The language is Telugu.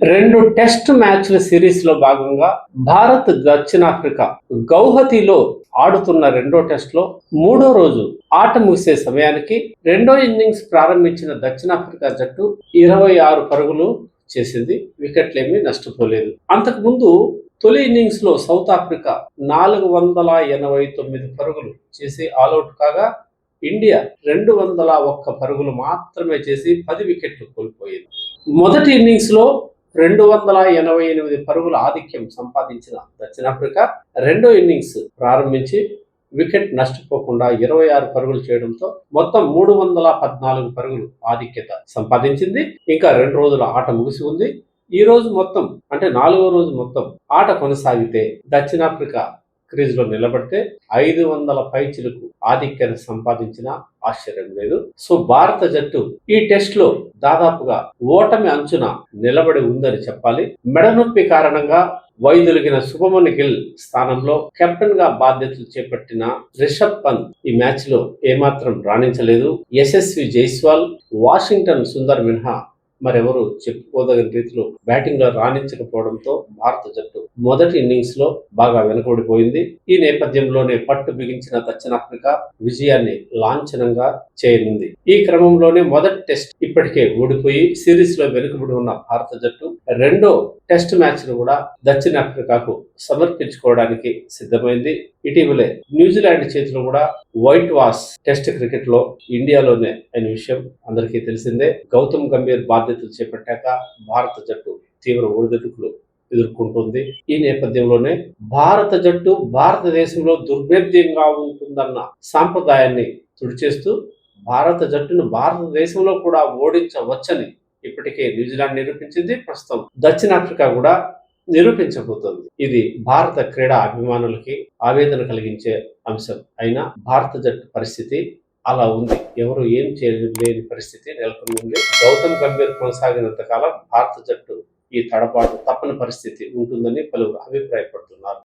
రెండు టెస్ట్ మ్యాచ్ల సిరీస్ లో భాగంగా భారత్ దక్షిణాఫ్రికా గౌహతిలో ఆడుతున్న రెండో టెస్ట్ లో మూడో రోజు ఆట ముగిసే సమయానికి రెండో ఇన్నింగ్స్ ప్రారంభించిన దక్షిణాఫ్రికా జట్టు 26 పరుగులు చేసింది. వికెట్లేమీ నష్టపోలేదు. అంతకుముందు తొలి ఇన్నింగ్స్ లో సౌత్ ఆఫ్రికా 489 పరుగులు చేసి ఆల్అౌట్ కాగా ఇండియా 201 పరుగులు మాత్రమే చేసి 10 వికెట్లు కోల్పోయింది. మొదటి ఇన్నింగ్స్ లో 288 పరుగుల ఆధిక్యం సంపాదించిన దక్షిణాఫ్రికా రెండో ఇన్నింగ్స్ ప్రారంభించి వికెట్ నష్టపోకుండా 26 పరుగులు చేయడంతో మొత్తం 314 పరుగులు ఆధిక్యత సంపాదించింది. ఇంకా 2 రోజుల ఆట ముగిసి ఉంది. ఈ రోజు మొత్తం అంటే 4వ రోజు మొత్తం ఆట కొనసాగితే దక్షిణాఫ్రికా క్రీజ్ లో నిలబడితే 500 పైచిలకు ఆధిక్యత సంపాదించిన ఆశ్చర్యం లేదు. సో భారత జట్టు ఈ టెస్ట్ లో దాదాపుగా ఓటమి అంచున నిలబడి ఉందని చెప్పాలి. మెడనొప్పి కారణంగా వైదొలిగిన శుభమన్ గిల్ స్థానంలో కెప్టెన్ గా బాధ్యతలు చేపట్టిన రిషబ్ పంత్ ఈ మ్యాచ్ లో ఏమాత్రం రాణించలేదు. యశస్వి జైస్వాల్, వాషింగ్టన్ సుందర్ మినహా మరెవరు చెప్పుకోదగిన రీతిలో బ్యాటింగ్ లో రాణించకపోవడంతో భారత జట్టు మొదటి ఇన్నింగ్స్ లో బాగా వెనుకబడిపోయింది. ఈ నేపథ్యంలోనే పట్టు బిగించిన దక్షిణాఫ్రికా విజయాన్ని లాంఛనంగా చేయనుంది. ఈ క్రమంలోనే మొదటి టెస్ట్ ఇప్పటికే ఓడిపోయి సిరీస్ లో వెనుకబడి ఉన్న భారత జట్టు రెండో టెస్ట్ మ్యాచ్ ను కూడా దక్షిణాఫ్రికాకు సమర్పించుకోవడానికి సిద్ధమైంది. ఇటీవలే న్యూజిలాండ్ చేతిలో కూడా వైట్ వాష్ టెస్ట్ క్రికెట్ లో ఇండియాలోనే అయిన విషయం అందరికీ తెలిసిందే. గౌతమ్ గంభీర్ బాధ్యతలు చేపట్టాక భారత జట్టు తీవ్ర ఒడిదుడుకులు ఎదుర్కొంటుంది. ఈ నేపథ్యంలోనే భారత జట్టు భారతదేశంలో దుర్భేద్యంగా ఉంటుందన్న సాంప్రదాయాన్ని తుడిచేస్తూ భారత జట్టును భారతదేశంలో కూడా ఓడించవచ్చని ఇప్పటికే న్యూజిలాండ్ నిరూపించింది. ప్రస్తుతం దక్షిణాఫ్రికా కూడా నిరూపించబోతోంది. ఇది భారత క్రీడా అభిమానులకి ఆవేదన కలిగించే అంశం. అయినా భారత జట్టు పరిస్థితి అలా ఉంది. ఎవరు ఏం చేయలేని పరిస్థితి నెలకొని ఉంది. గౌతమ్ గంభీర్ కొనసాగినంత కాలం భారత జట్టు ఈ తడబాటు తప్పని పరిస్థితి ఉంటుందని పలువురు అభిప్రాయపడుతున్నారు.